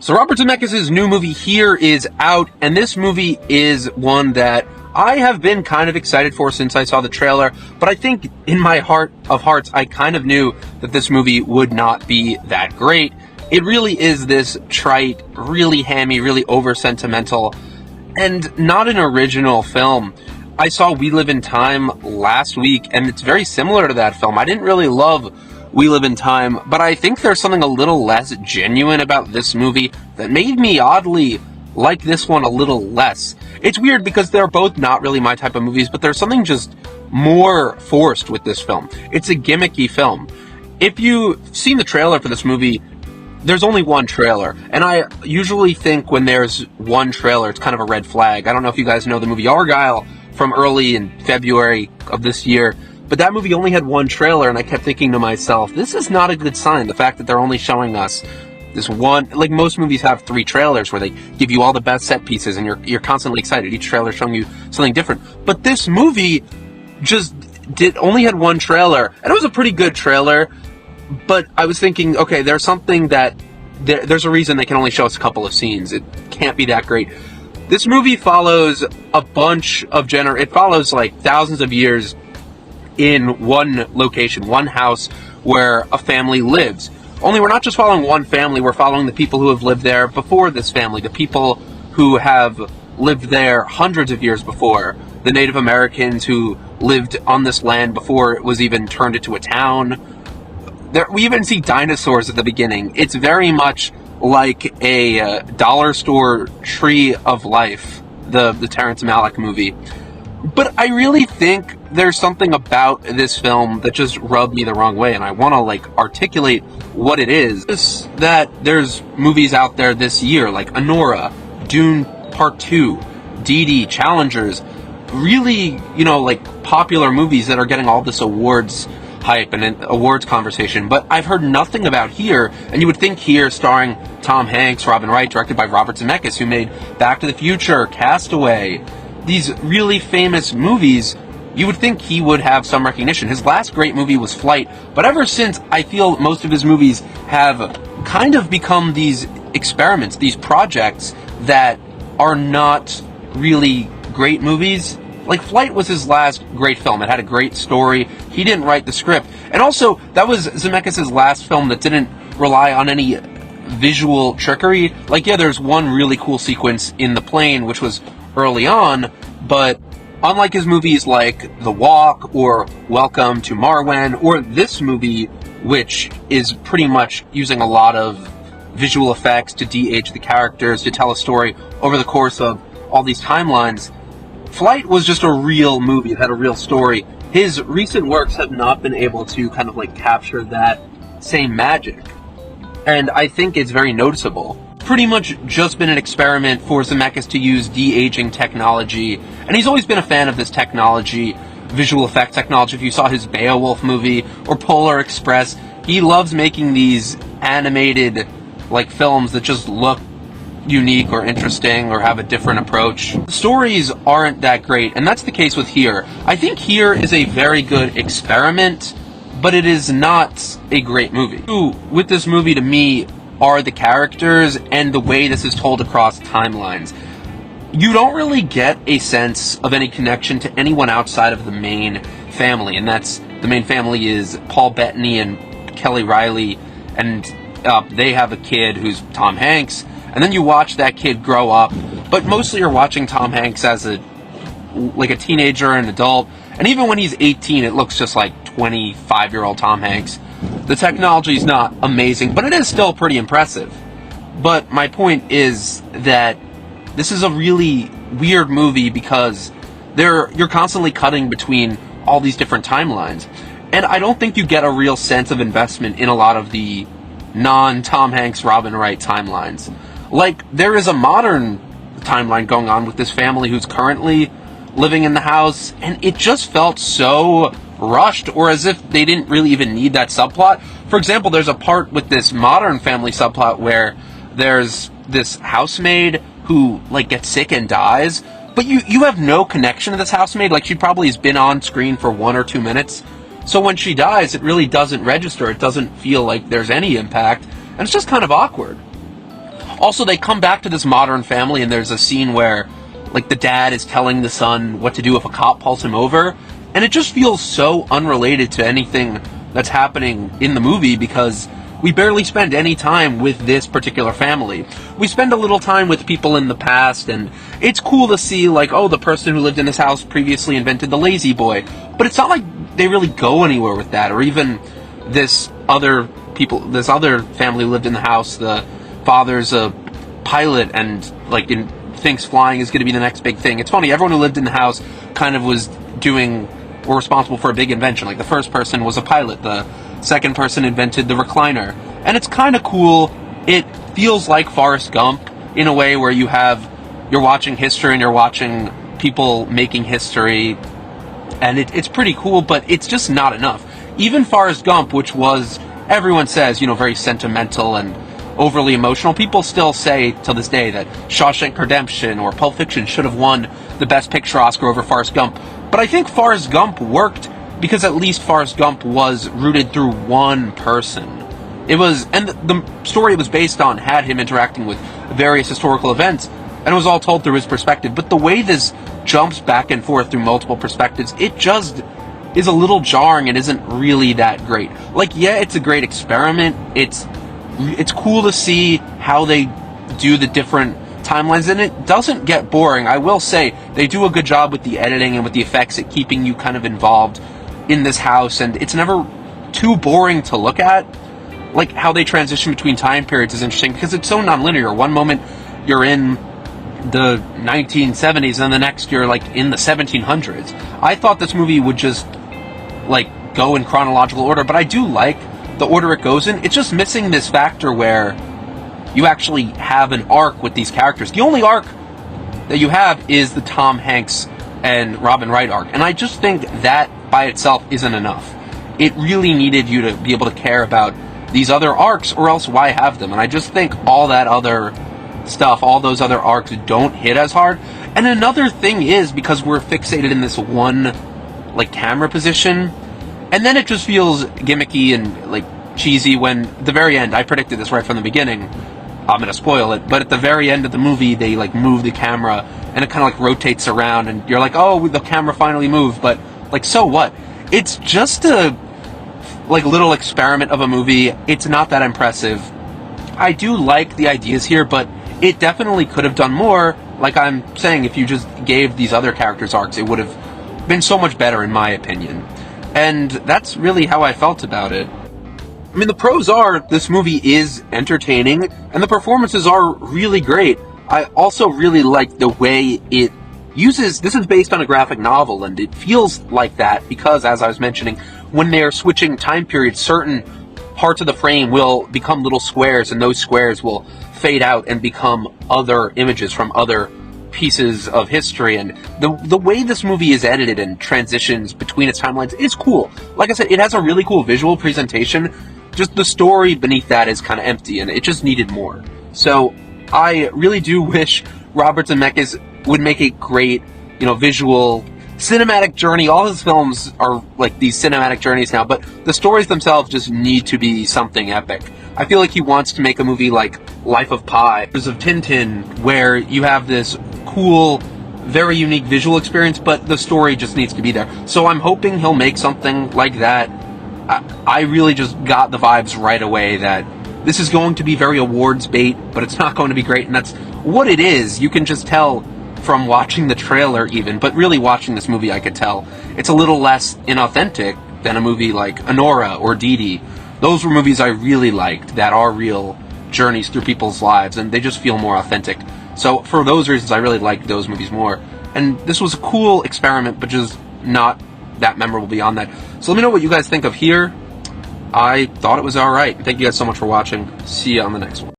So Robert Zemeckis' new movie Here is out, and this movie is one that I have been kind of excited for since I saw the trailer, but I think in my heart of hearts, I kind of knew that this movie would not be that great. It really is this trite, really hammy, really over-sentimental, and not an original film. I saw We Live in Time last week, and it's very similar to that film. I didn't really love We Live in Time, but I think there's something a little less genuine about this movie that made me oddly like this one a little less. It's weird because they're both not really my type of movies, but there's something just more forced with this film. It's a gimmicky film. If you've seen the trailer for this movie, there's only one trailer, and I usually think when there's one trailer, it's kind of a red flag. I don't know if you guys know the movie Argyle from early in February of this year, but that movie only had one trailer, and I kept thinking to myself, this is not a good sign. The fact that they're only showing us this one, like most movies have 3 trailers where they give you all the best set pieces, and you're constantly excited. Each trailer showing you something different. But this movie just only had one trailer, and it was a pretty good trailer. But I was thinking, okay, there's something that there's a reason they can only show us a couple of scenes. It can't be that great. This movie follows a bunch of it follows like thousands of years in one location, one house where a family lives. Only we're not just following one family, we're following the people who have lived there before this family, the people who have lived there hundreds of years before, the Native Americans who lived on this land before it was even turned into a town. We even see dinosaurs at the beginning. It's very much like a dollar store Tree of Life, the Terrence Malick movie. But I really think there's something about this film that just rubbed me the wrong way, and I want to articulate what it is. It's that there's movies out there this year like Anora, Dune Part 2, Dee Dee, Challengers, really, popular movies that are getting all this awards hype and an awards conversation, but I've heard nothing about Here, and you would think Here, starring Tom Hanks, Robin Wright, directed by Robert Zemeckis, who made Back to the Future, Castaway, these really famous movies, you would think he would have some recognition. His last great movie was Flight, but ever since, I feel most of his movies have kind of become these experiments, these projects that are not really great movies. Like, Flight was his last great film. It had a great story. He didn't write the script. And also, that was Zemeckis' last film that didn't rely on any visual trickery. There's one really cool sequence in the plane, which was early on, but unlike his movies like The Walk or Welcome to Marwen, or this movie, which is pretty much using a lot of visual effects to de-age the characters, to tell a story over the course of all these timelines, Flight was just a real movie. It had a real story. His recent works have not been able to kind of capture that same magic. And I think it's very noticeable. Pretty much just been an experiment for Zemeckis to use de-aging technology. And he's always been a fan of this technology, visual effect technology. If you saw his Beowulf movie or Polar Express, he loves making these animated films that just look unique or interesting or have a different approach. The stories aren't that great, and that's the case with Here. I think Here is a very good experiment, but it is not a great movie. With this movie, to me, are the characters and the way this is told across timelines. You don't really get a sense of any connection to anyone outside of the main family, and the main family is Paul Bettany and Kelly Riley, and they have a kid who's Tom Hanks. And then you watch that kid grow up, but mostly you're watching Tom Hanks as a teenager and adult. And even when he's 18, it looks just like 25-year-old Tom Hanks. The technology's not amazing, but it is still pretty impressive. But my point is that this is a really weird movie because you're constantly cutting between all these different timelines. And I don't think you get a real sense of investment in a lot of the non-Tom Hanks, Robin Wright timelines. There is a modern timeline going on with this family who's currently living in the house, and it just felt so rushed, or as if they didn't really even need that subplot. For example, there's a part with this modern family subplot where there's this housemaid who, gets sick and dies, but you have no connection to this housemaid. She probably has been on screen for 1 or 2 minutes, so when she dies, it really doesn't register. It doesn't feel like there's any impact, and it's just kind of awkward. Also, they come back to this modern family, and there's a scene where, like, the dad is telling the son what to do if a cop pulls him over, and it just feels so unrelated to anything that's happening in the movie, because we barely spend any time with this particular family. We spend a little time with people in the past, and it's cool to see, like, oh, the person who lived in this house previously invented the lazy boy, but it's not like they really go anywhere with that, or even this other family who lived in the house, the father's a pilot and, like, thinks flying is going to be the next big thing. It's funny, everyone who lived in the house kind of were responsible for a big invention. Like, the first person was a pilot, the second person invented the recliner. And it's kind of cool. It feels like Forrest Gump in a way where you're watching history and you're watching people making history. And it's pretty cool, but it's just not enough. Even Forrest Gump, which was, everyone says, very sentimental and overly emotional, people still say to this day that Shawshank Redemption or Pulp Fiction should have won the Best Picture Oscar over Forrest Gump. But I think Forrest Gump worked because at least Forrest Gump was rooted through one person. And the story it was based on had him interacting with various historical events, and it was all told through his perspective. But the way this jumps back and forth through multiple perspectives, it just is a little jarring and isn't really that great. Like, yeah, it's a great experiment. It's cool to see how they do the different timelines, and it doesn't get boring. I will say they do a good job with the editing and with the effects at keeping you kind of involved in this house, and it's never too boring to look at. Like, how they transition between time periods is interesting because it's so non-linear. One moment you're in the 1970s and the next you're, like, in the 1700s. I thought this movie would just, like, go in chronological order, but I do like the order it goes in. It's just missing this factor where you actually have an arc with these characters. The only arc that you have is the Tom Hanks and Robin Wright arc, and I just think that by itself isn't enough. It really needed you to be able to care about these other arcs, or else why have them? And I just think all that other stuff, all those other arcs don't hit as hard. And another thing is, because we're fixated in this one, like, camera position, and then it just feels gimmicky and, like, cheesy when, at the very end, I predicted this right from the beginning, I'm gonna spoil it, but at the very end of the movie, they, like, move the camera, and it kind of, like, rotates around, and you're like, oh, the camera finally moved, but, like, so what? It's just a, like, little experiment of a movie. It's not that impressive. I do like the ideas here, but it definitely could have done more. Like I'm saying, if you just gave these other characters arcs, it would have been so much better, in my opinion. And that's really how I felt about it. I mean, the pros are, this movie is entertaining, and the performances are really great. I also really like the way it uses, this is based on a graphic novel, and it feels like that because, as I was mentioning, when they're switching time periods, certain parts of the frame will become little squares, and those squares will fade out and become other images from other pieces of history. And the way this movie is edited and transitions between its timelines is cool. Like I said, it has a really cool visual presentation. Just the story beneath that is kind of empty, and it just needed more. So I really do wish Robert Zemeckis would make a great, visual cinematic journey. All his films are like these cinematic journeys now, but the stories themselves just need to be something epic. I feel like he wants to make a movie like Life of Pi, of Tintin, where you have this cool, very unique visual experience, but the story just needs to be there. So I'm hoping he'll make something like that. I really just got the vibes right away that this is going to be very awards bait, but it's not going to be great, and that's what it is. You can just tell from watching the trailer even, but really watching this movie I could tell it's a little less inauthentic than a movie like Anora or Dee Dee. Those were movies I really liked that are real journeys through people's lives, and they just feel more authentic. So for those reasons, I really liked those movies more. And this was a cool experiment, but just not that memorable beyond that. So let me know what you guys think of here. I thought it was alright. Thank you guys so much for watching. See you on the next one.